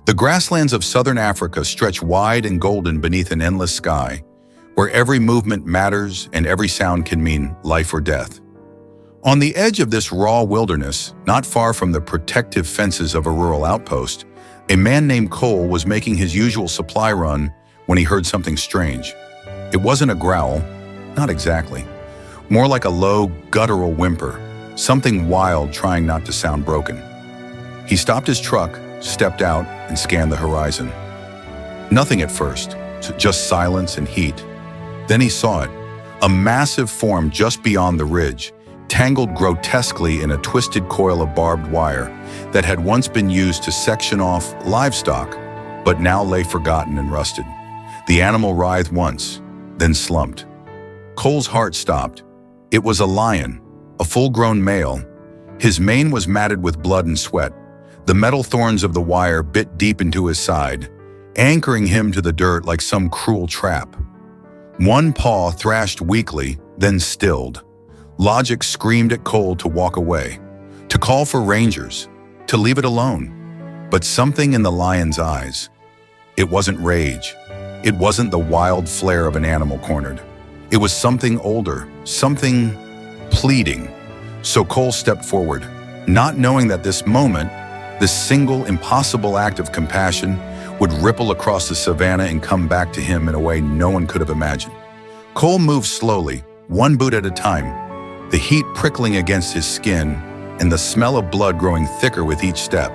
The grasslands of southern Africa stretch wide and golden beneath an endless sky, where every movement matters and every sound can mean life or death. On the edge of this raw wilderness, not far from the protective fences of a rural outpost, a man named Cole was making his usual supply run when he heard something strange. It wasn't a growl, not exactly. More like a low, guttural whimper, something wild trying not to sound broken. He stopped his truck, stepped out, and scanned the horizon. Nothing at first, just silence and heat. Then he saw it, a massive form just beyond the ridge, tangled grotesquely in a twisted coil of barbed wire that had once been used to section off livestock, but now lay forgotten and rusted. The animal writhed once, then slumped. Cole's heart stopped. It was a lion, a full-grown male. His mane was matted with blood and sweat. The metal thorns of the wire bit deep into his side, anchoring him to the dirt like some cruel trap. One paw thrashed weakly, then stilled. Logic screamed at Cole to walk away, to call for rangers, to leave it alone. But something in the lion's eyes. It wasn't rage. It wasn't the wild flare of an animal cornered. It was something older, something pleading. So Cole stepped forward, not knowing that this moment, this single, impossible act of compassion would ripple across the savannah and come back to him in a way no one could have imagined. Cole moved slowly, one boot at a time, the heat prickling against his skin and the smell of blood growing thicker with each step.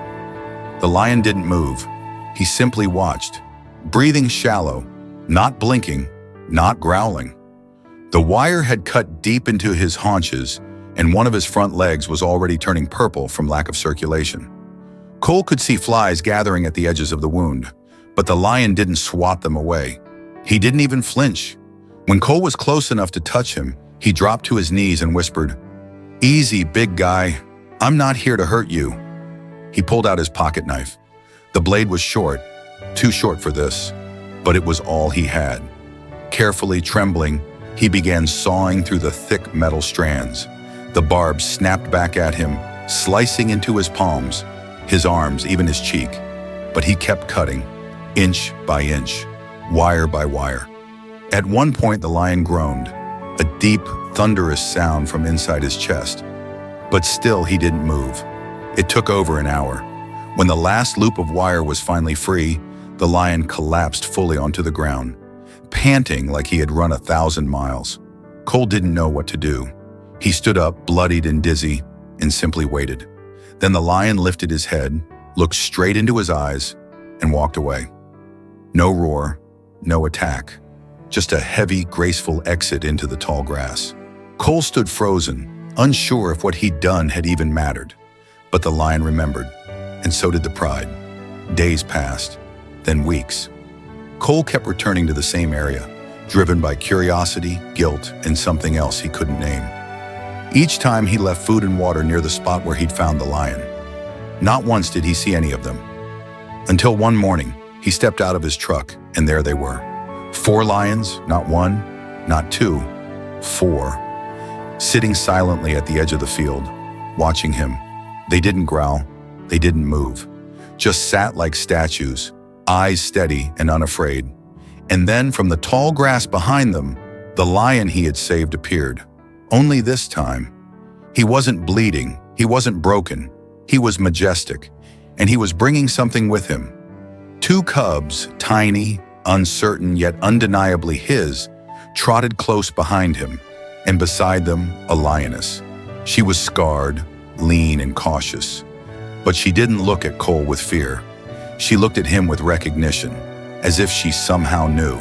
The lion didn't move. He simply watched, breathing shallow, not blinking, not growling. The wire had cut deep into his haunches, and one of his front legs was already turning purple from lack of circulation. Cole could see flies gathering at the edges of the wound, but the lion didn't swat them away. He didn't even flinch. When Cole was close enough to touch him, he dropped to his knees and whispered, "Easy, big guy. I'm not here to hurt you." He pulled out his pocket knife. The blade was short, too short for this, but it was all he had. Carefully, trembling, he began sawing through the thick metal strands. The barb snapped back at him, slicing into his palms, his arms, even his cheek. But he kept cutting, inch by inch, wire by wire. At one point, the lion groaned, a deep, thunderous sound from inside his chest. But still, he didn't move. It took over an hour. When the last loop of wire was finally free, the lion collapsed fully onto the ground, panting like he had run 1,000 miles. Cole didn't know what to do. He stood up, bloodied and dizzy, and simply waited. Then the lion lifted his head, looked straight into his eyes, and walked away. No roar, no attack, just a heavy, graceful exit into the tall grass. Cole stood frozen, unsure if what he'd done had even mattered. But the lion remembered, and so did the pride. Days passed, then weeks. Cole kept returning to the same area, driven by curiosity, guilt, and something else he couldn't name. Each time he left food and water near the spot where he'd found the lion. Not once did he see any of them. Until one morning, he stepped out of his truck, and there they were. 4 lions, not 1, not 2, 4, sitting silently at the edge of the field, watching him. They didn't growl, they didn't move, just sat like statues, eyes steady and unafraid. And then from the tall grass behind them, the lion he had saved appeared. Only this time, he wasn't bleeding, he wasn't broken, he was majestic, and he was bringing something with him. 2 cubs, tiny, uncertain yet undeniably his, trotted close behind him, and beside them, a lioness. She was scarred, lean and cautious, but she didn't look at Cole with fear. She looked at him with recognition, as if she somehow knew.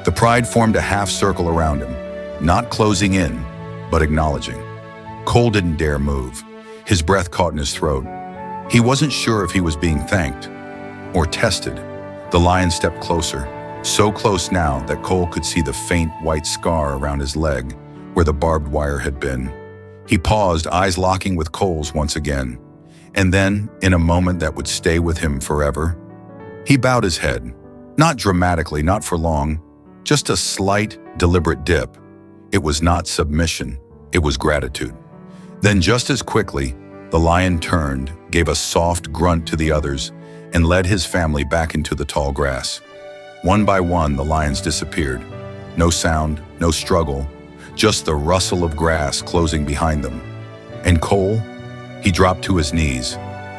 The pride formed a half circle around him, not closing in, but acknowledging. Cole didn't dare move. His breath caught in his throat. He wasn't sure if he was being thanked or tested. The lion stepped closer, so close now that Cole could see the faint white scar around his leg where the barbed wire had been. He paused, eyes locking with Cole's once again. And then, in a moment that would stay with him forever, he bowed his head. Not dramatically, not for long, just a slight, deliberate dip. It was not submission, it was gratitude. Then just as quickly, the lion turned, gave a soft grunt to the others, and led his family back into the tall grass. One by one, the lions disappeared. No sound, no struggle, just the rustle of grass closing behind them. And Cole, he dropped to his knees,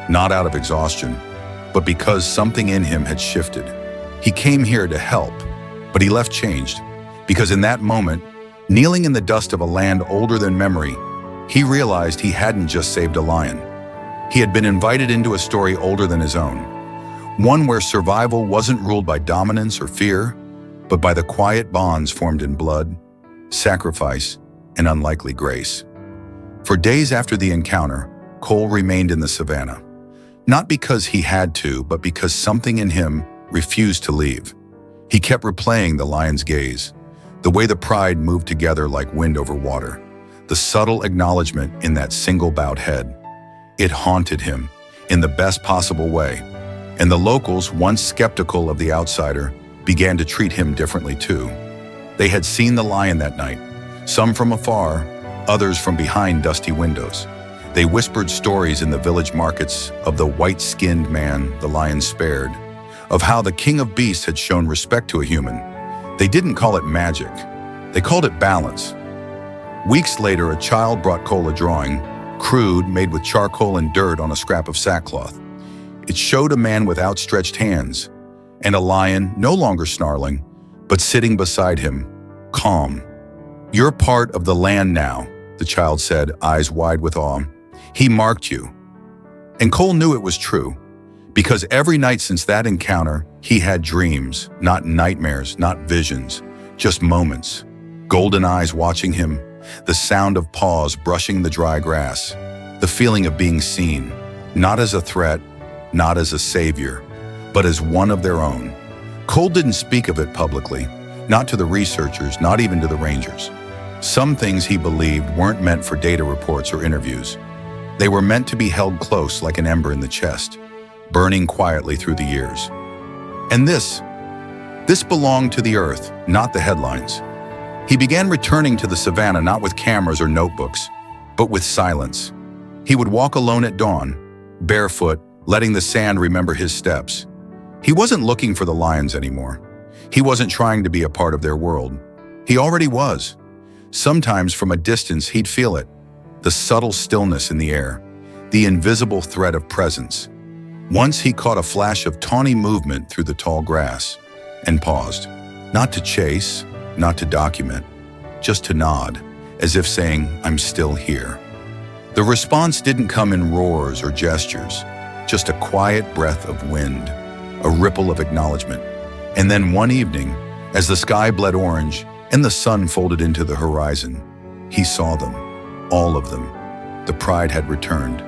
not out of exhaustion, but because something in him had shifted. He came here to help, but he left changed, because in that moment, kneeling in the dust of a land older than memory, he realized he hadn't just saved a lion. He had been invited into a story older than his own, one where survival wasn't ruled by dominance or fear, but by the quiet bonds formed in blood, sacrifice, and unlikely grace. For days after the encounter, Cole remained in the savannah, not because he had to, but because something in him refused to leave. He kept replaying the lion's gaze, the way the pride moved together like wind over water, the subtle acknowledgement in that single bowed head. It haunted him in the best possible way, and the locals, once skeptical of the outsider, began to treat him differently too. They had seen the lion that night, some from afar, others from behind dusty windows. They whispered stories in the village markets of the white-skinned man the lion spared, of how the king of beasts had shown respect to a human. They didn't call it magic. They called it balance. Weeks later, a child brought Cole a drawing, crude, made with charcoal and dirt on a scrap of sackcloth. It showed a man with outstretched hands, and a lion, no longer snarling, but sitting beside him, calm. "You're part of the land now," the child said, eyes wide with awe. "He marked you." And Cole knew it was true, because every night since that encounter, he had dreams, not nightmares, not visions, just moments. Golden eyes watching him, the sound of paws brushing the dry grass, the feeling of being seen, not as a threat, not as a savior, but as one of their own. Cole didn't speak of it publicly, not to the researchers, not even to the rangers. Some things he believed weren't meant for data reports or interviews. They were meant to be held close like an ember in the chest, burning quietly through the years. And this belonged to the earth, not the headlines. He began returning to the savannah not with cameras or notebooks, but with silence. He would walk alone at dawn, barefoot, letting the sand remember his steps. He wasn't looking for the lions anymore. He wasn't trying to be a part of their world. He already was. Sometimes from a distance he'd feel it, the subtle stillness in the air, the invisible threat of presence. Once he caught a flash of tawny movement through the tall grass and paused, not to chase, not to document, just to nod, as if saying, "I'm still here." The response didn't come in roars or gestures, just a quiet breath of wind, a ripple of acknowledgement. And then one evening, as the sky bled orange and the sun folded into the horizon, he saw them, all of them. The pride had returned.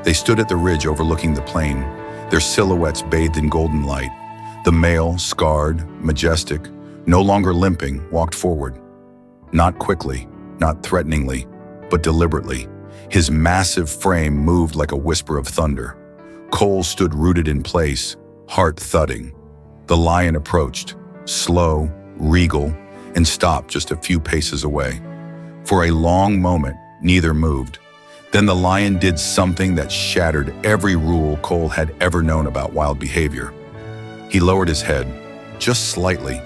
They stood at the ridge overlooking the plain, their silhouettes bathed in golden light. The male, scarred, majestic, no longer limping, walked forward. Not quickly, not threateningly, but deliberately. His massive frame moved like a whisper of thunder. Cole stood rooted in place, heart thudding. The lion approached, slow, regal, and stopped just a few paces away. For a long moment, neither moved. Then the lion did something that shattered every rule Cole had ever known about wild behavior. He lowered his head, just slightly,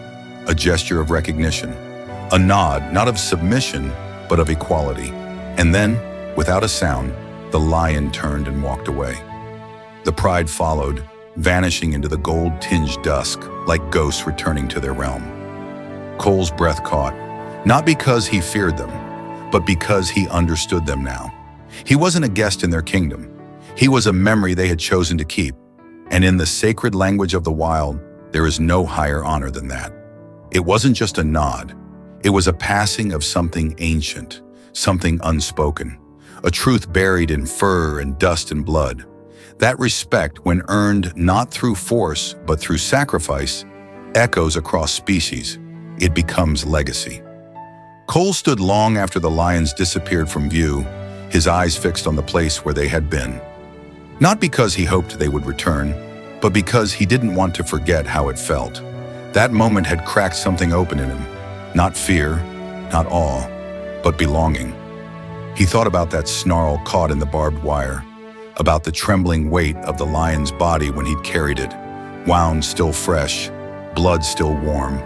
a gesture of recognition, a nod, not of submission, but of equality. And then, without a sound, the lion turned and walked away. The pride followed, vanishing into the gold-tinged dusk, like ghosts returning to their realm. Cole's breath caught, not because he feared them, but because he understood them now. He wasn't a guest in their kingdom. He was a memory they had chosen to keep. And in the sacred language of the wild, there is no higher honor than that. It wasn't just a nod. It was a passing of something ancient, something unspoken, a truth buried in fur and dust and blood. That respect, when earned not through force, but through sacrifice, echoes across species. It becomes legacy. Cole stood long after the lions disappeared from view, his eyes fixed on the place where they had been. Not because he hoped they would return, but because he didn't want to forget how it felt. That moment had cracked something open in him. Not fear, not awe, but belonging. He thought about that snarl caught in the barbed wire, about the trembling weight of the lion's body when he'd carried it, wound still fresh, blood still warm,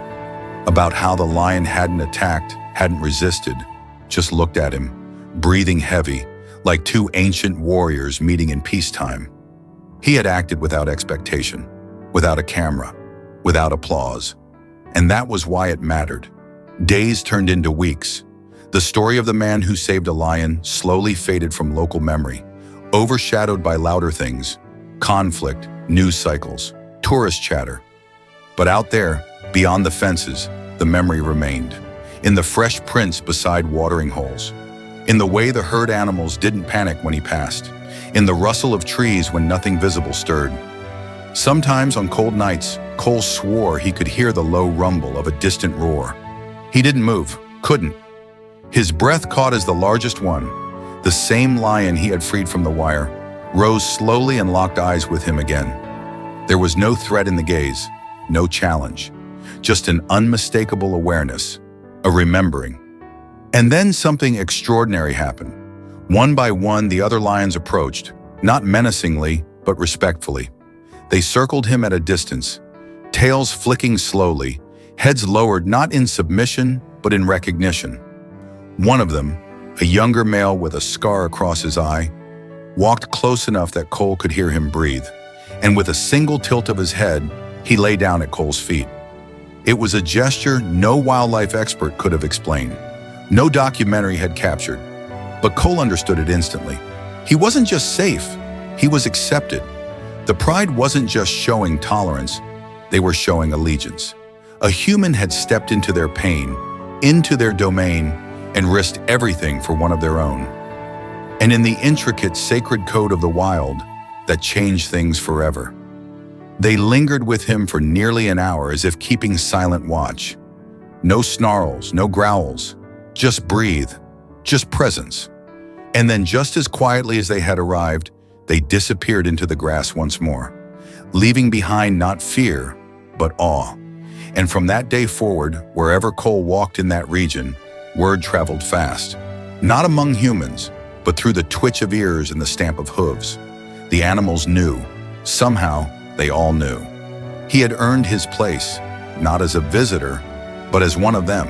about how the lion hadn't attacked, hadn't resisted, just looked at him, breathing heavy, like two ancient warriors meeting in peacetime. He had acted without expectation, without a camera, without applause. And that was why it mattered. Days turned into weeks. The story of the man who saved a lion slowly faded from local memory, overshadowed by louder things, conflict, news cycles, tourist chatter. But out there, beyond the fences, the memory remained, in the fresh prints beside watering holes, in the way the herd animals didn't panic when he passed, in the rustle of trees when nothing visible stirred. Sometimes on cold nights, Cole swore he could hear the low rumble of a distant roar. He didn't move, couldn't. His breath caught as the largest one, the same lion he had freed from the wire, rose slowly and locked eyes with him again. There was no threat in the gaze, no challenge, just an unmistakable awareness, a remembering. And then something extraordinary happened. One by one, the other lions approached, not menacingly, but respectfully. They circled him at a distance, tails flicking slowly, heads lowered not in submission, but in recognition. One of them, a younger male with a scar across his eye, walked close enough that Cole could hear him breathe, and with a single tilt of his head, he lay down at Cole's feet. It was a gesture no wildlife expert could have explained, no documentary had captured, but Cole understood it instantly. He wasn't just safe, he was accepted. The pride wasn't just showing tolerance, they were showing allegiance. A human had stepped into their pain, into their domain, and risked everything for one of their own. And in the intricate sacred code of the wild, that changed things forever. They lingered with him for nearly an hour as if keeping silent watch. No snarls, no growls, just breathe, just presence. And then just as quietly as they had arrived, they disappeared into the grass once more, leaving behind not fear, but awe. And from that day forward, wherever Cole walked in that region, word traveled fast. Not among humans, but through the twitch of ears and the stamp of hooves. The animals knew. Somehow, they all knew. He had earned his place, not as a visitor, but as one of them.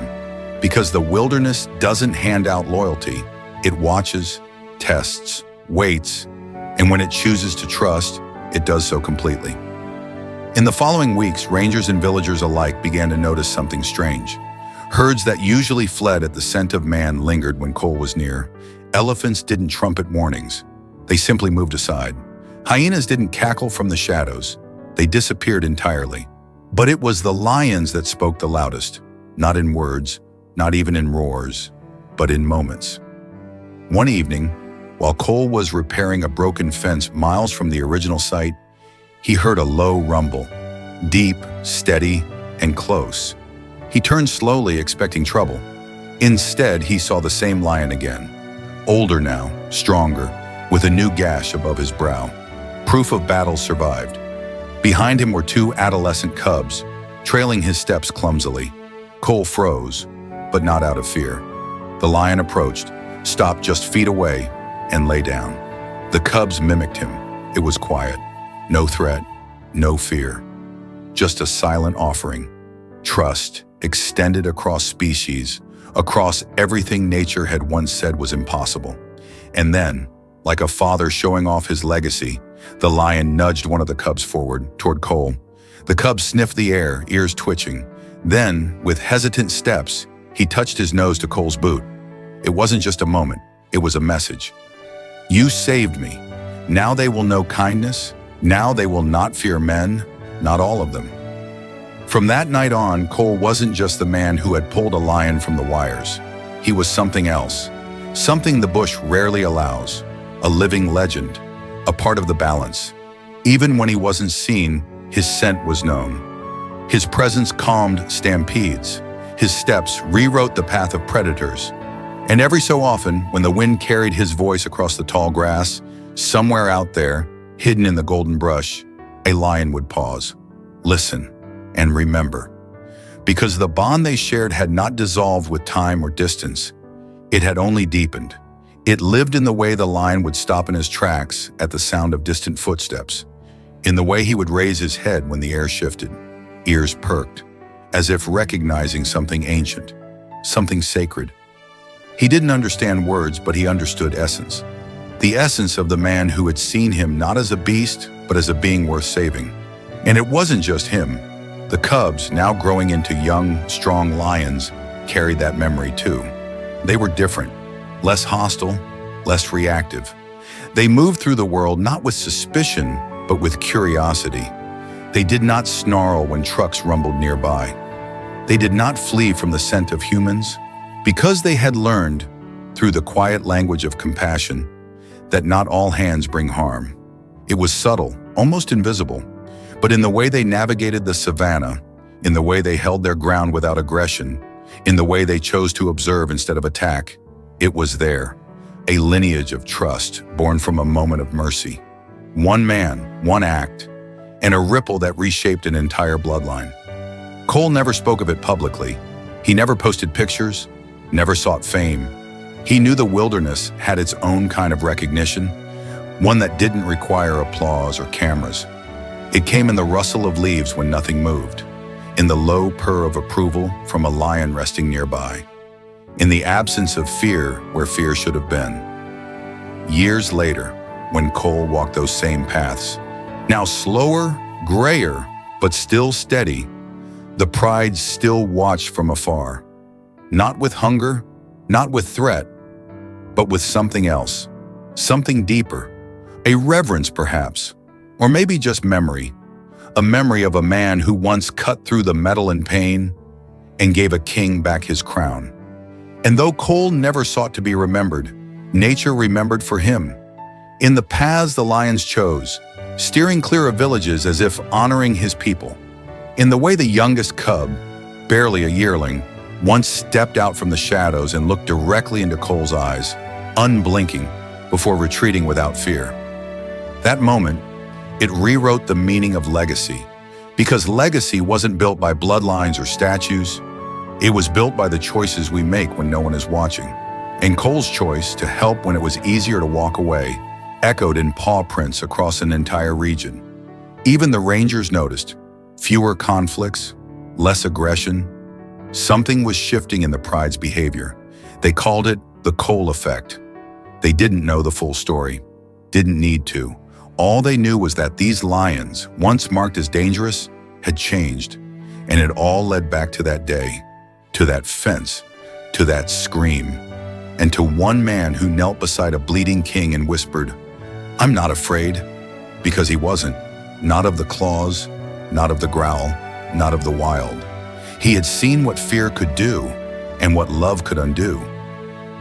Because the wilderness doesn't hand out loyalty. It watches, tests, waits, and when it chooses to trust, it does so completely. In the following weeks, rangers and villagers alike began to notice something strange. Herds that usually fled at the scent of man lingered when Cole was near. Elephants didn't trumpet warnings. They simply moved aside. Hyenas didn't cackle from the shadows. They disappeared entirely. But it was the lions that spoke the loudest, not in words, not even in roars, but in moments. One evening, while Cole was repairing a broken fence miles from the original site, he heard a low rumble, deep, steady, and close. He turned slowly, expecting trouble. Instead, he saw the same lion again, older now, stronger, with a new gash above his brow. Proof of battle survived. Behind him were two adolescent cubs, trailing his steps clumsily. Cole froze, but not out of fear. The lion approached, stopped just feet away, and lay down. The cubs mimicked him. It was quiet. No threat, no fear. Just a silent offering. Trust extended across species, across everything nature had once said was impossible. And then, like a father showing off his legacy, the lion nudged one of the cubs forward, toward Cole. The cub sniffed the air, ears twitching. Then, with hesitant steps, he touched his nose to Cole's boot. It wasn't just a moment, it was a message. You saved me. Now they will know kindness. Now they will not fear men, not all of them. From that night on, Cole wasn't just the man who had pulled a lion from the wires. He was something else, something the bush rarely allows, a living legend, a part of the balance. Even when he wasn't seen, his scent was known. His presence calmed stampedes. His steps rewrote the path of predators. And every so often, when the wind carried his voice across the tall grass, somewhere out there, hidden in the golden brush, a lion would pause, listen, and remember. Because the bond they shared had not dissolved with time or distance. It had only deepened. It lived in the way the lion would stop in his tracks at the sound of distant footsteps, in the way he would raise his head when the air shifted, ears perked, as if recognizing something ancient, something sacred. He didn't understand words, but he understood essence. The essence of the man who had seen him not as a beast, but as a being worth saving. And it wasn't just him. The cubs, now growing into young, strong lions, carried that memory too. They were different, less hostile, less reactive. They moved through the world not with suspicion, but with curiosity. They did not snarl when trucks rumbled nearby. They did not flee from the scent of humans, because they had learned, through the quiet language of compassion, that not all hands bring harm. It was subtle, almost invisible, but in the way they navigated the savannah, in the way they held their ground without aggression, in the way they chose to observe instead of attack, it was there, a lineage of trust born from a moment of mercy. One man, one act, and a ripple that reshaped an entire bloodline. Cole never spoke of it publicly. He never posted pictures, never sought fame. He knew the wilderness had its own kind of recognition, one that didn't require applause or cameras. It came in the rustle of leaves when nothing moved, in the low purr of approval from a lion resting nearby, in the absence of fear where fear should have been. Years later, when Cole walked those same paths, now slower, grayer, but still steady, the pride still watched from afar, not with hunger, not with threat, but with something else, something deeper, a reverence perhaps, or maybe just memory, a memory of a man who once cut through the metal and pain and gave a king back his crown. And though Cole never sought to be remembered, nature remembered for him. In the paths the lions chose, steering clear of villages as if honoring his people. In the way the youngest cub, barely a yearling, once stepped out from the shadows and looked directly into Cole's eyes, unblinking, before retreating without fear. That moment, it rewrote the meaning of legacy, because legacy wasn't built by bloodlines or statues. It was built by the choices we make when no one is watching. And Cole's choice to help when it was easier to walk away echoed in paw prints across an entire region. Even the rangers noticed fewer conflicts, less aggression. Something was shifting in the pride's behavior. They called it the Cole effect. They didn't know the full story, didn't need to. All they knew was that these lions, once marked as dangerous, had changed, and it all led back to that day, to that fence, to that scream, and to one man who knelt beside a bleeding king and whispered, "I'm not afraid," because he wasn't, not of the claws, not of the growl, not of the wild. He had seen what fear could do and what love could undo.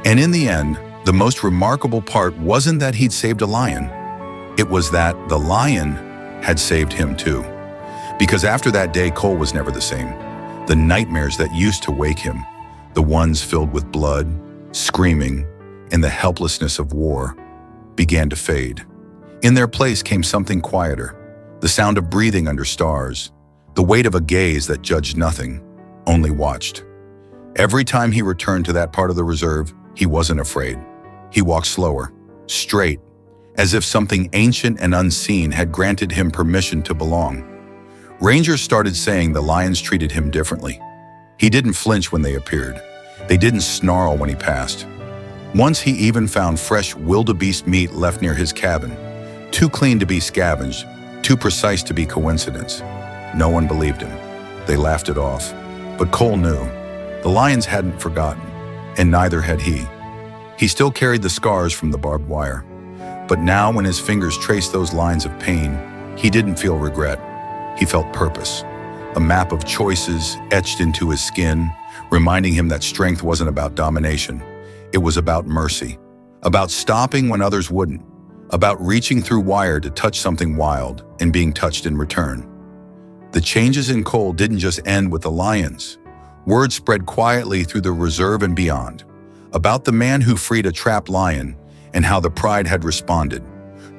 And in the end, the most remarkable part wasn't that he'd saved a lion. It was that the lion had saved him too. Because after that day, Cole was never the same. The nightmares that used to wake him, the ones filled with blood, screaming, and the helplessness of war, began to fade. In their place came something quieter, the sound of breathing under stars, the weight of a gaze that judged nothing, only watched. Every time he returned to that part of the reserve, he wasn't afraid. He walked slower, straight, as if something ancient and unseen had granted him permission to belong. Rangers started saying the lions treated him differently. He didn't flinch when they appeared. They didn't snarl when he passed. Once he even found fresh wildebeest meat left near his cabin, too clean to be scavenged, too precise to be coincidence. No one believed him. They laughed it off. But Cole knew. The lions hadn't forgotten, and neither had he. He still carried the scars from the barbed wire. But now when his fingers traced those lines of pain, he didn't feel regret. He felt purpose. A map of choices etched into his skin, reminding him that strength wasn't about domination. It was about mercy, about stopping when others wouldn't, about reaching through wire to touch something wild and being touched in return. The changes in Cole didn't just end with the lions. Word spread quietly through the reserve and beyond, about the man who freed a trapped lion and how the pride had responded.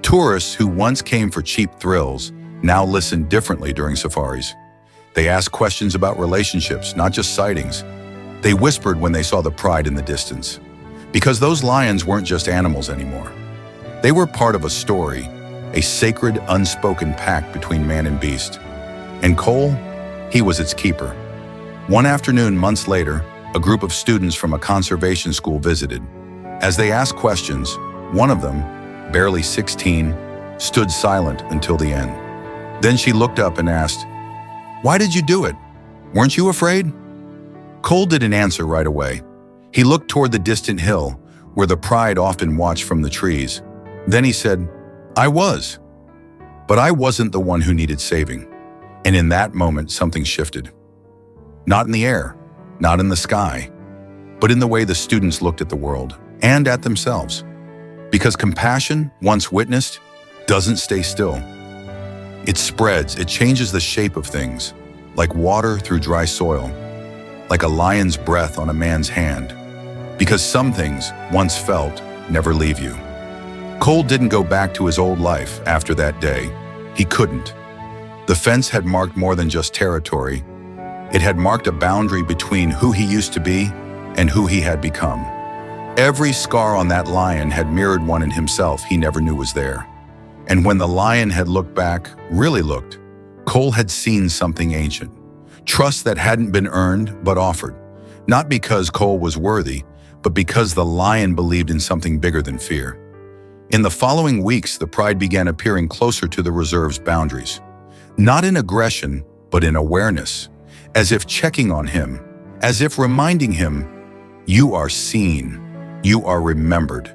Tourists who once came for cheap thrills now listened differently during safaris. They asked questions about relationships, not just sightings. They whispered when they saw the pride in the distance. Because those lions weren't just animals anymore. They were part of a story, a sacred, unspoken pact between man and beast. And Cole, he was its keeper. One afternoon, months later, a group of students from a conservation school visited. As they asked questions, one of them, barely 16, stood silent until the end. Then she looked up and asked, "Why did you do it? Weren't you afraid?" Cole didn't answer right away. He looked toward the distant hill, where the pride often watched from the trees. Then he said, "I was. But I wasn't the one who needed saving." And in that moment, something shifted. Not in the air, not in the sky, but in the way the students looked at the world and at themselves. Because compassion, once witnessed, doesn't stay still. It spreads, it changes the shape of things, like water through dry soil, like a lion's breath on a man's hand. Because some things, once felt, never leave you. Cole didn't go back to his old life after that day. He couldn't. The fence had marked more than just territory. It had marked a boundary between who he used to be and who he had become. Every scar on that lion had mirrored one in himself he never knew was there. And when the lion had looked back, really looked, Cole had seen something ancient. Trust that hadn't been earned, but offered. Not because Cole was worthy, but because the lion believed in something bigger than fear. In the following weeks, the pride began appearing closer to the reserve's boundaries. Not in aggression, but in awareness, as if checking on him, as if reminding him, "You are seen, you are remembered,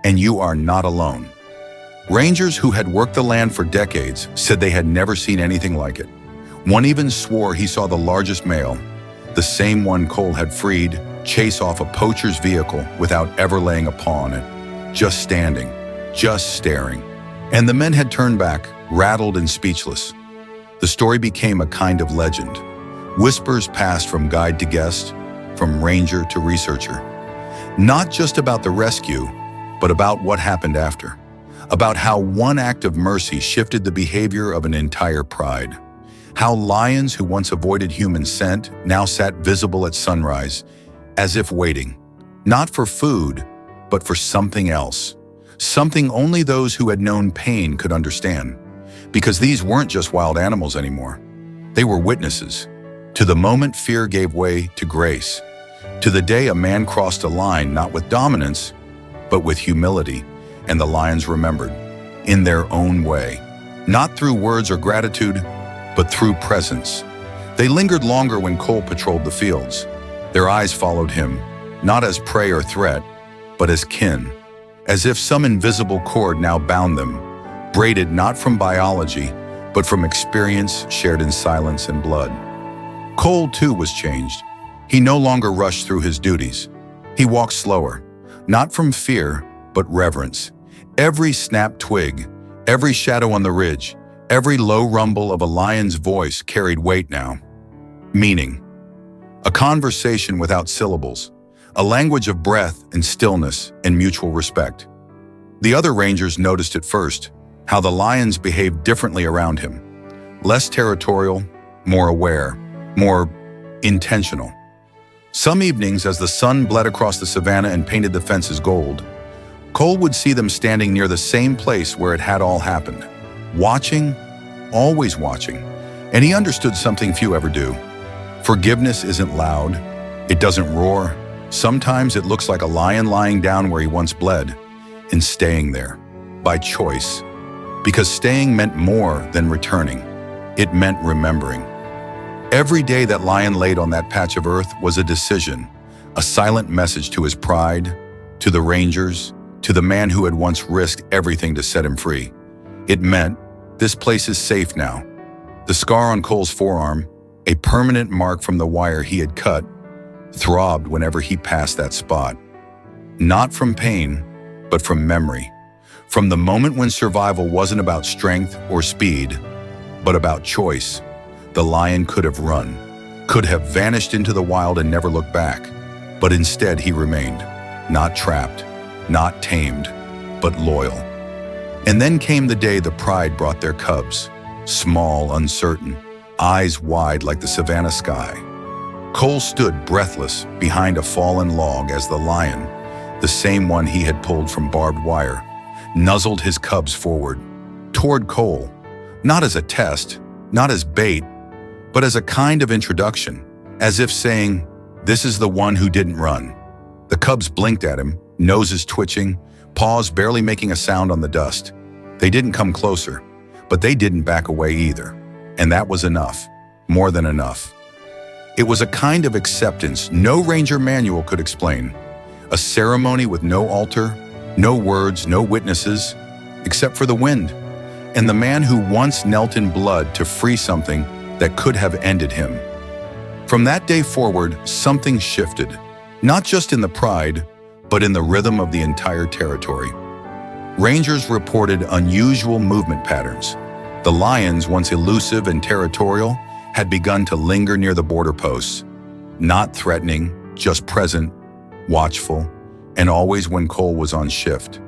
and you are not alone." Rangers who had worked the land for decades said they had never seen anything like it. One even swore he saw the largest male, the same one Cole had freed, chase off a poacher's vehicle without ever laying a paw on it, just standing, just staring. And the men had turned back, rattled and speechless. The story became a kind of legend. Whispers passed from guide to guest, from ranger to researcher. Not just about the rescue, but about what happened after. About how one act of mercy shifted the behavior of an entire pride. How lions who once avoided human scent now sat visible at sunrise, as if waiting, not for food, but for something else. Something only those who had known pain could understand. Because these weren't just wild animals anymore. They were witnesses to the moment fear gave way to grace, to the day a man crossed a line not with dominance, but with humility, and the lions remembered, in their own way, not through words or gratitude, but through presence. They lingered longer when Cole patrolled the fields. Their eyes followed him, not as prey or threat, but as kin, as if some invisible cord now bound them, braided not from biology, but from experience shared in silence and blood. Cole, too, was changed. He no longer rushed through his duties. He walked slower, not from fear, but reverence. Every snapped twig, every shadow on the ridge, every low rumble of a lion's voice carried weight now. Meaning. A conversation without syllables, a language of breath and stillness and mutual respect. The other rangers noticed at first how the lions behaved differently around him. Less territorial, more aware, more intentional. Some evenings, as the sun bled across the savannah and painted the fences gold, Cole would see them standing near the same place where it had all happened. Watching, always watching. And he understood something few ever do. Forgiveness isn't loud. It doesn't roar. Sometimes it looks like a lion lying down where he once bled and staying there, by choice. Because staying meant more than returning. It meant remembering. Every day that lion laid on that patch of earth was a decision, a silent message to his pride, to the rangers, to the man who had once risked everything to set him free. It meant, this place is safe now. The scar on Cole's forearm, a permanent mark from the wire he had cut, throbbed whenever he passed that spot. Not from pain, but from memory. From the moment when survival wasn't about strength or speed, but about choice. The lion could have run, could have vanished into the wild and never looked back. But instead he remained, not trapped, not tamed, but loyal. And then came the day the pride brought their cubs, small, uncertain, eyes wide like the savannah sky. Cole stood breathless behind a fallen log as the lion, the same one he had pulled from barbed wire, nuzzled his cubs forward, toward Cole, not as a test, not as bait, but as a kind of introduction, as if saying, "This is the one who didn't run." The cubs blinked at him, noses twitching, paws barely making a sound on the dust. They didn't come closer, but they didn't back away either. And that was enough, more than enough. It was a kind of acceptance no ranger manual could explain. A ceremony with no altar, no words, no witnesses, except for the wind, and the man who once knelt in blood to free something that could have ended him. From that day forward, something shifted, not just in the pride, but in the rhythm of the entire territory. Rangers reported unusual movement patterns. The lions, once elusive and territorial, had begun to linger near the border posts, not threatening, just present, watchful, and always when Cole was on shift.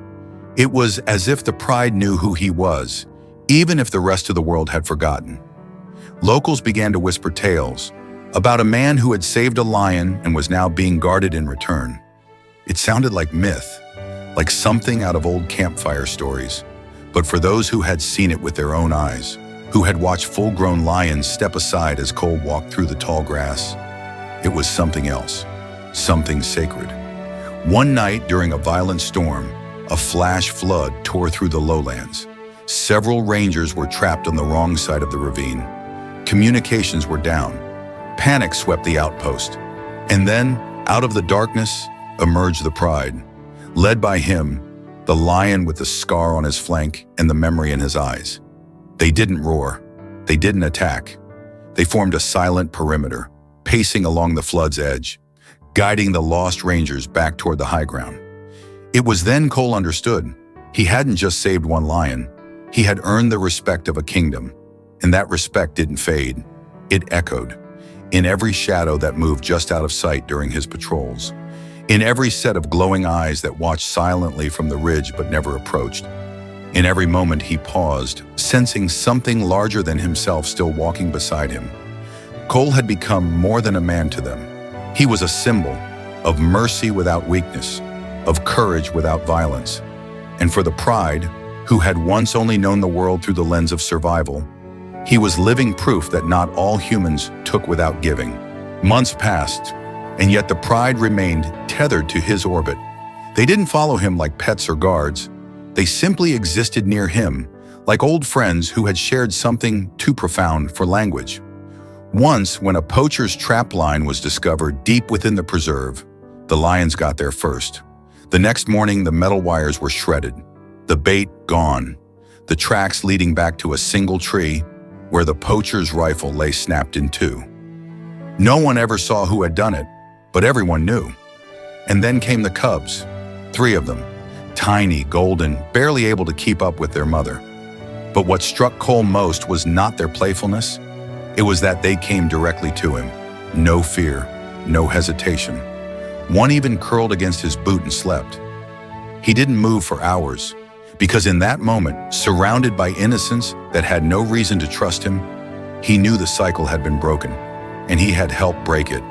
It was as if the pride knew who he was, even if the rest of the world had forgotten. Locals began to whisper tales about a man who had saved a lion and was now being guarded in return. It sounded like myth, like something out of old campfire stories. But for those who had seen it with their own eyes, who had watched full-grown lions step aside as Cole walked through the tall grass, it was something else, something sacred. One night during a violent storm, a flash flood tore through the lowlands. Several rangers were trapped on the wrong side of the ravine. Communications were down. Panic swept the outpost. And then, out of the darkness, emerged the pride. Led by him, the lion with the scar on his flank and the memory in his eyes. They didn't roar. They didn't attack. They formed a silent perimeter, pacing along the flood's edge, guiding the lost rangers back toward the high ground. It was then Cole understood. He hadn't just saved one lion. He had earned the respect of a kingdom, and that respect didn't fade. It echoed in every shadow that moved just out of sight during his patrols, in every set of glowing eyes that watched silently from the ridge but never approached. In every moment he paused, sensing something larger than himself still walking beside him. Cole had become more than a man to them. He was a symbol of mercy without weakness, of courage without violence. And for the pride, who had once only known the world through the lens of survival, he was living proof that not all humans took without giving. Months passed, and yet the pride remained tethered to his orbit. They didn't follow him like pets or guards. They simply existed near him, like old friends who had shared something too profound for language. Once, when a poacher's trap line was discovered deep within the preserve, the lions got there first. The next morning, the metal wires were shredded, the bait gone, the tracks leading back to a single tree where the poacher's rifle lay snapped in two. No one ever saw who had done it, but everyone knew. And then came the cubs, 3 of them, tiny, golden, barely able to keep up with their mother. But what struck Cole most was not their playfulness. It was that they came directly to him. No fear, no hesitation. One even curled against his boot and slept. He didn't move for hours, because in that moment, surrounded by innocence that had no reason to trust him, he knew the cycle had been broken, and he had helped break it.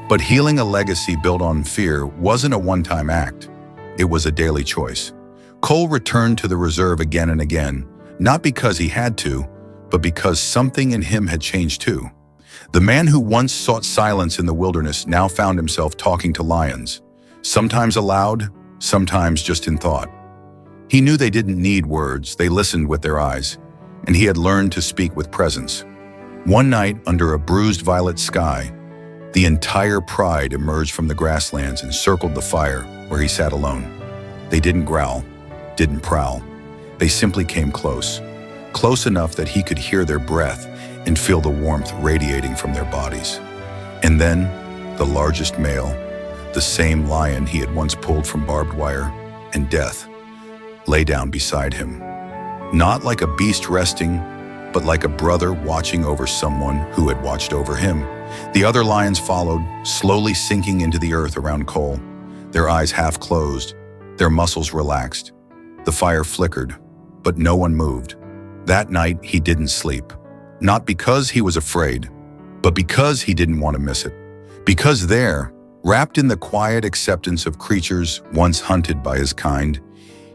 But healing a legacy built on fear wasn't a one-time act. It was a daily choice. Cole returned to the reserve again and again, not because he had to, but because something in him had changed too. The man who once sought silence in the wilderness now found himself talking to lions, sometimes aloud, sometimes just in thought. He knew they didn't need words, they listened with their eyes, and he had learned to speak with presence. One night, under a bruised violet sky, the entire pride emerged from the grasslands and circled the fire where he sat alone. They didn't growl, didn't prowl. They simply came close, close enough that he could hear their breath and feel the warmth radiating from their bodies. And then, the largest male, the same lion he had once pulled from barbed wire, and death, lay down beside him. Not like a beast resting, but like a brother watching over someone who had watched over him. The other lions followed, slowly sinking into the earth around Cole, their eyes half closed, their muscles relaxed. The fire flickered, but no one moved. That night, he didn't sleep. Not because he was afraid, but because he didn't want to miss it. Because there, Wrapped in the quiet acceptance of creatures once hunted by his kind,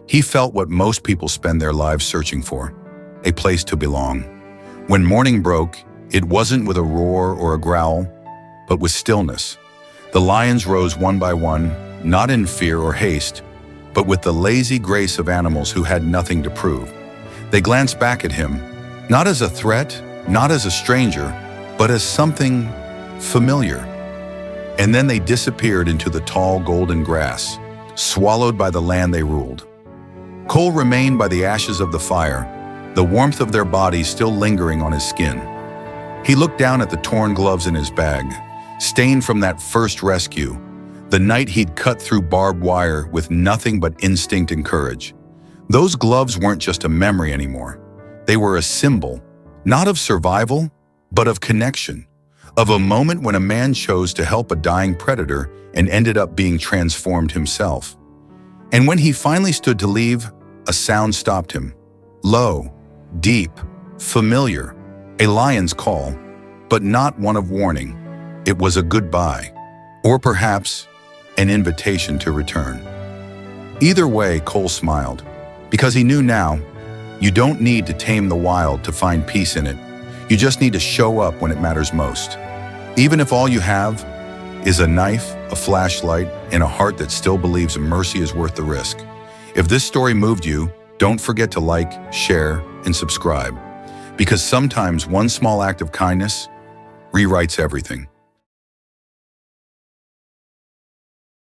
he felt what most people spend their lives searching for: a place to belong. When morning broke, it wasn't with a roar or a growl, but with stillness. The lions rose one by one, not in fear or haste, but with the lazy grace of animals who had nothing to prove. They glanced back at him, not as a threat, not as a stranger, but as something familiar. And then they disappeared into the tall golden grass, swallowed by the land they ruled. Cole remained by the ashes of the fire, the warmth of their bodies still lingering on his skin. He looked down at the torn gloves in his bag, stained from that first rescue, the night he'd cut through barbed wire with nothing but instinct and courage. Those gloves weren't just a memory anymore. They were a symbol, not of survival, but of connection, of a moment when a man chose to help a dying predator and ended up being transformed himself. And when he finally stood to leave, a sound stopped him. Low, deep, familiar, a lion's call, but not one of warning. It was a goodbye, or perhaps an invitation to return. Either way, Cole smiled, because he knew now, you don't need to tame the wild to find peace in it. You just need to show up when it matters most. Even if all you have is a knife, a flashlight, and a heart that still believes mercy is worth the risk. If this story moved you, don't forget to like, share, and subscribe, because sometimes one small act of kindness rewrites everything.